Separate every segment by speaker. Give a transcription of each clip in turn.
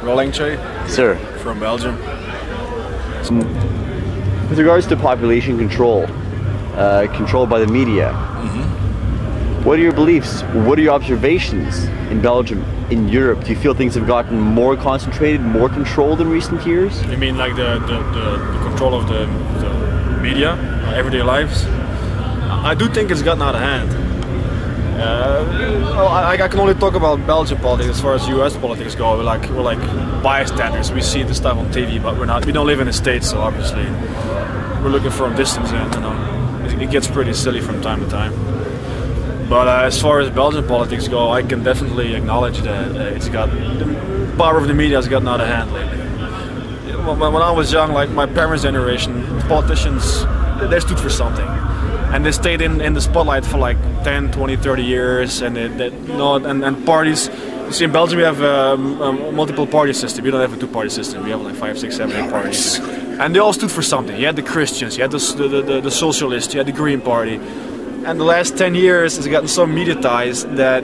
Speaker 1: Leng Tch'e.
Speaker 2: Sir.
Speaker 1: From Belgium.
Speaker 2: With regards to population control, controlled by the media, what are your beliefs? What are your observations in Belgium, in Europe? Do you feel things have gotten more concentrated, more controlled in recent years?
Speaker 1: You mean like the control of the media, everyday lives? I do think it's gotten out of hand. I can only talk about Belgian politics. As far as US politics go, we're like bystanders. We see the stuff on TV, but we don't live in the States, so obviously we're looking from a distance, and you know, it gets pretty silly from time to time. But as far as Belgian politics go, I can definitely acknowledge that the power of the media has gotten out of hand lately. When I was young, like my parents' generation, politicians, they stood for something. And they stayed in the spotlight for like 10, 20, 30 years, and and parties. You see, in Belgium we have a multiple party system. We don't have a two-party system. We have like 5, 6, 7, 8 parties, and they all stood for something. You had the Christians, you had the socialists, you had the Green Party. And the last 10 years it's gotten so mediatized that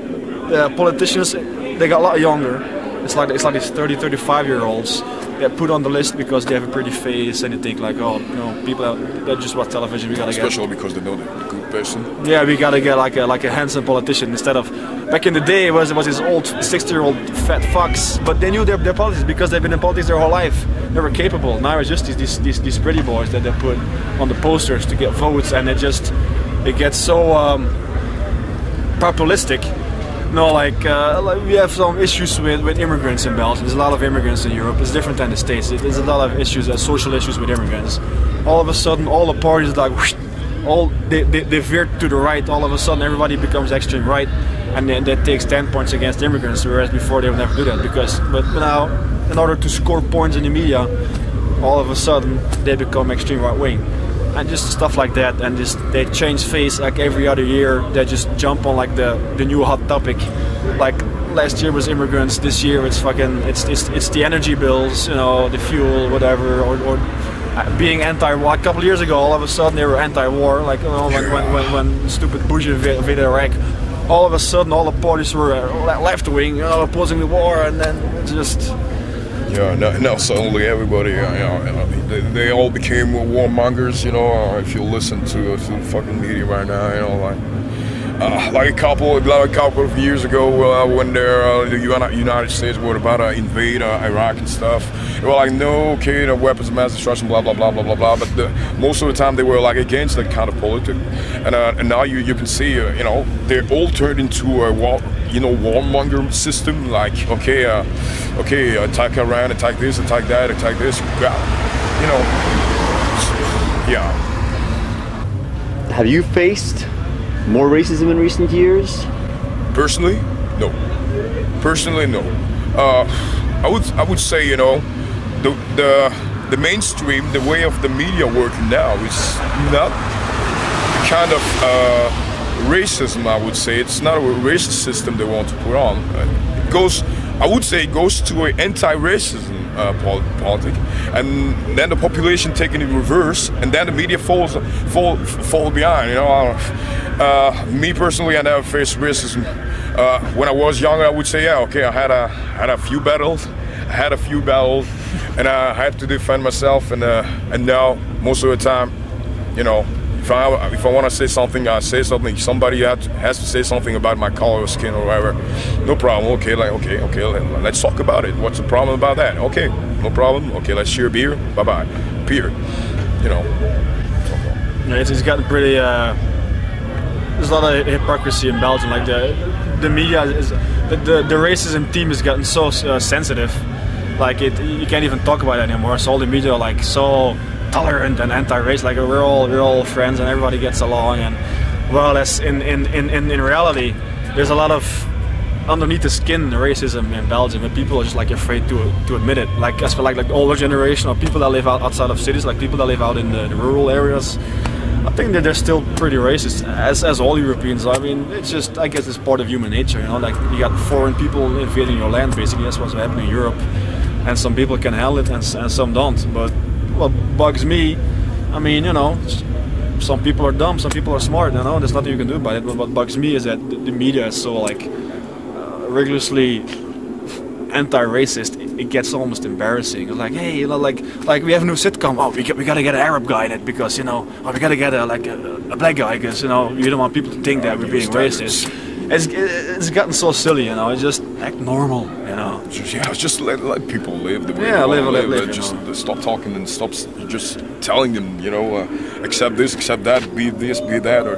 Speaker 1: politicians, they got a lot younger. It's like these 30, 35-year-olds get put on the list because they have a pretty face, and they think like, oh, you know, people that just watch television, we gotta get.
Speaker 3: Especially because they know the good person.
Speaker 1: Yeah, we gotta get like a handsome politician instead of back in the day. It was this old 60-year-old fat fucks, but they knew their politics because they've been in politics their whole life. They were capable. Now it's just these pretty boys that they put on the posters to get votes, and it gets so populistic. No, like we have some issues with immigrants in Belgium. There's a lot of immigrants in Europe. It's different than the States. There's a lot of issues, social issues with immigrants. All of a sudden, all the parties like whoosh, they veered to the right. All of a sudden, everybody becomes extreme right, and then that takes 10 points against immigrants. Whereas before they would never do that but now, in order to score points in the media, all of a sudden they become extreme right wing. And just stuff like that, and they change face like every other year. They just jump on like the new hot topic. Like last year was immigrants, this year it's it's the energy bills, you know, the fuel, whatever, or being anti-war. A couple of years ago, all of a sudden they were anti-war. Like, you know, when stupid Bush invaded Iraq, all of a sudden all the parties were left wing, you know, opposing the war, and then it's just.
Speaker 3: Yeah, now suddenly everybody, you know, they all became warmongers, you know. If you listen to the fucking media right now, you know, like a couple of years ago when the United States were about to invade Iraq and stuff, they were like, no, okay, the weapons of mass destruction, blah blah blah blah blah blah. But most of the time they were like against that kind of politics, and now you can see, you know, they're all turned into a warmonger system. Like, okay, attack Iran, attack this, attack that, attack this. You know, yeah.
Speaker 2: Have you faced more racism in recent years?
Speaker 3: Personally, no. Personally, no. I would say, you know, the mainstream, the way of the media working now is not the kind of racism. I would say it's not a racist system they want to put on. It goes, I would say, it goes to an anti-racism politic, and then the population taking it in reverse, and then the media fall behind. You know, me personally, I never faced racism. When I was younger, I would say, yeah, okay, I had a few battles, and I had to defend myself, and now most of the time, you know, if I want to say something, I say something. Somebody has to say something about my color of skin or whatever. No problem. Okay, let's talk about it. What's the problem about that? Okay, no problem. Okay, let's share beer. Bye bye, beer. You know.
Speaker 1: Yeah, it's gotten pretty. There's a lot of hypocrisy in Belgium. Like the media is the racism team has gotten so sensitive. Like you can't even talk about it anymore. So all the media are like so tolerant and anti-race, like we're all friends and everybody gets along, and well, as in reality, there's a lot of underneath the skin racism in Belgium, and people are just like afraid to admit it. Like as for like the older generation of people that live outside of cities, like people that live out in the rural areas, I think that they're still pretty racist, as all Europeans. I mean, it's just, I guess it's part of human nature, you know. Like you got foreign people invading your land, basically. That's what's happening in Europe, and some people can handle it and some don't. But what bugs me, I mean, you know, some people are dumb, some people are smart, you know, there's nothing you can do about it. But what bugs me is that the media is so like rigorously anti-racist it gets almost embarrassing. It's like, hey, you know, like we have a new sitcom. Oh, we gotta get an Arab guy in it because, you know, oh, we gotta get a black guy because, you know, you don't want people to think that we're being racist. It's gotten so silly, you know. It's just act normal, you know.
Speaker 3: Just let people live the way
Speaker 1: they
Speaker 3: live.
Speaker 1: Just
Speaker 3: stop talking and stop just telling them, you know, accept this, accept that, be this, be that, or.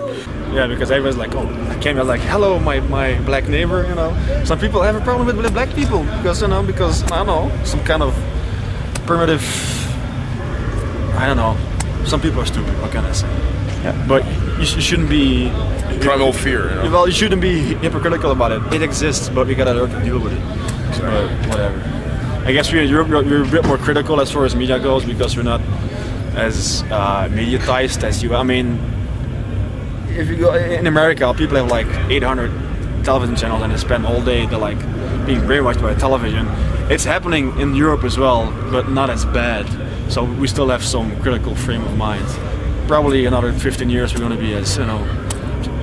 Speaker 1: Yeah, because everyone's like, oh, I came out like, hello, my black neighbor, you know. Some people have a problem with black people because, you know, I don't know, some kind of primitive. I don't know. Some people are stupid. What can I say? Yeah. But you shouldn't be.
Speaker 3: Primal fear. You know?
Speaker 1: Well, you shouldn't be hypocritical about it. It exists, but we gotta learn to deal with it. Exactly. But whatever. I guess we're in Europe. We're a bit more critical as far as media goes because we're not as mediatized as you. I mean, if you go in America, people have like 800 television channels and they spend all day like being brainwashed by television. It's happening in Europe as well, but not as bad. So we still have some critical frame of mind. Probably another 15 years we're going to be as, you know,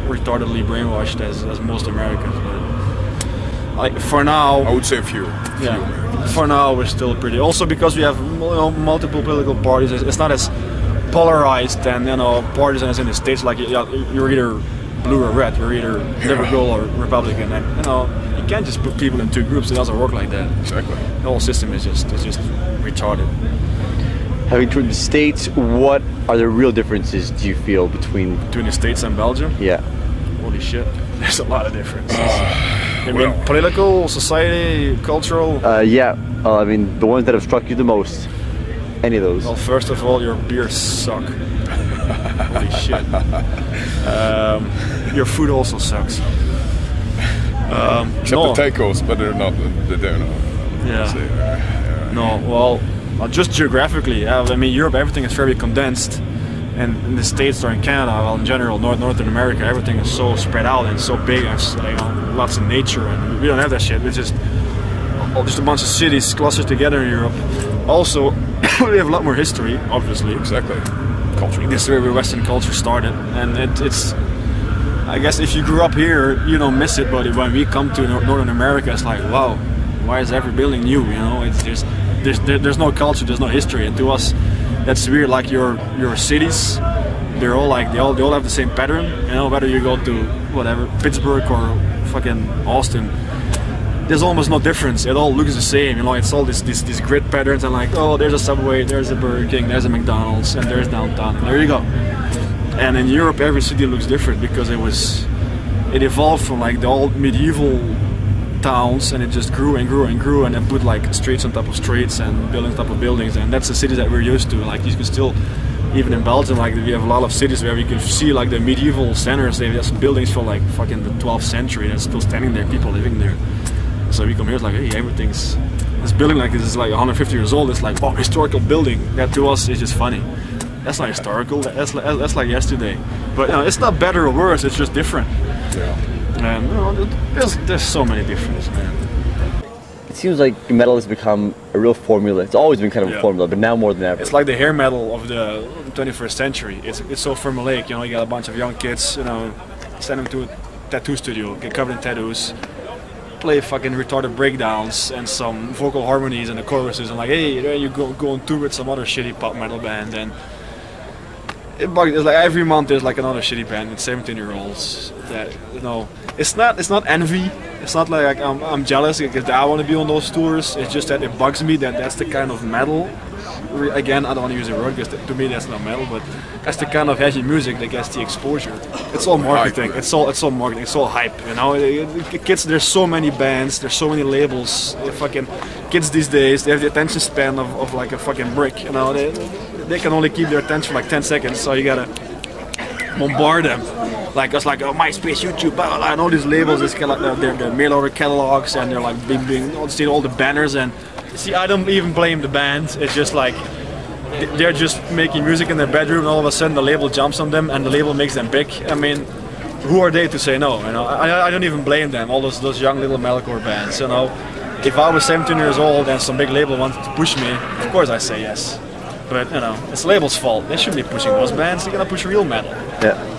Speaker 1: retardedly brainwashed as most Americans. But like for now,
Speaker 3: I would say a few.
Speaker 1: Yeah. For now, we're still pretty. Also because we have, you know, multiple political parties. It's not as polarized and, you know, partisan as in the States. Like you're either blue or red. You're either liberal or Republican. And, you know, you can't just put people in two groups. It doesn't work like that.
Speaker 3: Exactly.
Speaker 1: The whole system is just retarded.
Speaker 2: Having toured the States, what are the real differences do you feel between
Speaker 1: the States and Belgium?
Speaker 2: Yeah.
Speaker 1: Holy shit, there's a lot of differences. I mean, political, society, cultural?
Speaker 2: Yeah, I mean, the ones that have struck you the most. Any of those?
Speaker 1: Well, first of all, your beers suck. Holy shit. Your food also sucks.
Speaker 3: Except the tacos, but they're not.
Speaker 1: Yeah. No, well, just geographically. I mean, Europe, everything is very condensed. And in the States or in Canada, well, in general, Northern America, everything is so spread out and so big, and you know, lots of nature, and we don't have that shit. It's just a bunch of cities clustered together in Europe. Also, we have a lot more history, obviously.
Speaker 3: Exactly. Culture.
Speaker 1: This is where Western culture started, and it's. I guess if you grew up here, you don't miss it, but when we come to Northern America, it's like, wow, why is every building new? You know, there's no culture, there's no history, and to us, that's weird. Like your cities, they all have the same pattern. You know, whether you go to whatever Pittsburgh or fucking Austin, there's almost no difference. It all looks the same. You know, it's all these grid patterns and like, oh, there's a Subway, there's a Burger King, there's a McDonald's, and there's downtown. There you go. And in Europe, every city looks different because it evolved from like the old medieval towns, and it just grew and grew and grew, and then put like streets on top of streets and buildings on top of buildings, and that's the cities that we're used to. Like you can still, even in Belgium, like we have a lot of cities where we can see like the medieval centers. They have some buildings from like fucking the 12th century that's still standing there, people living there. So we come here, it's like, hey, everything's, this building like this is like 150 years old. It's like, oh, historical building. That to us is just funny. That's not historical. That's like yesterday. But you know, it's not better or worse. It's just different.
Speaker 3: Yeah.
Speaker 1: And you know, there's so many differences, man.
Speaker 2: It seems like metal has become a real formula. It's always been kind of a formula, but now more than ever.
Speaker 1: It's like the hair metal of the 21st century. It's so formulaic. You know, you got a bunch of young kids, you know, send them to a tattoo studio, get covered in tattoos, play fucking retarded breakdowns and some vocal harmonies and the choruses, and like, hey, there you go on tour with some other shitty pop metal band, and it's like every month there's like another shitty band with 17-year-olds that, you know, it's not envy. It's not like I'm jealous because I want to be on those tours. It's just that it bugs me that that's the kind of metal. Again, I don't want to use the word because to me that's not metal, but that's the kind of heavy music that gets the exposure. It's all marketing. It's all marketing. It's all hype. You know, kids. There's so many bands. There's so many labels. Fucking kids these days, they have the attention span of like a fucking brick. You know, they can only keep their attention for like 10 seconds. So you gotta bombard them. Like it's like MySpace, YouTube, blah, blah, and all these labels. It's kind of like their mail order catalogs, and they're like being see all the banners. And see, I don't even blame the band. It's just like they're just making music in their bedroom, and all of a sudden the label jumps on them, and the label makes them big. I mean, who are they to say no? You know, I don't even blame them. All those young little metalcore bands. You know, if I was 17 years old and some big label wanted to push me, of course I say yes. But you know, it's the label's fault. They shouldn't be pushing those bands. They're gonna push real metal.
Speaker 2: Yeah.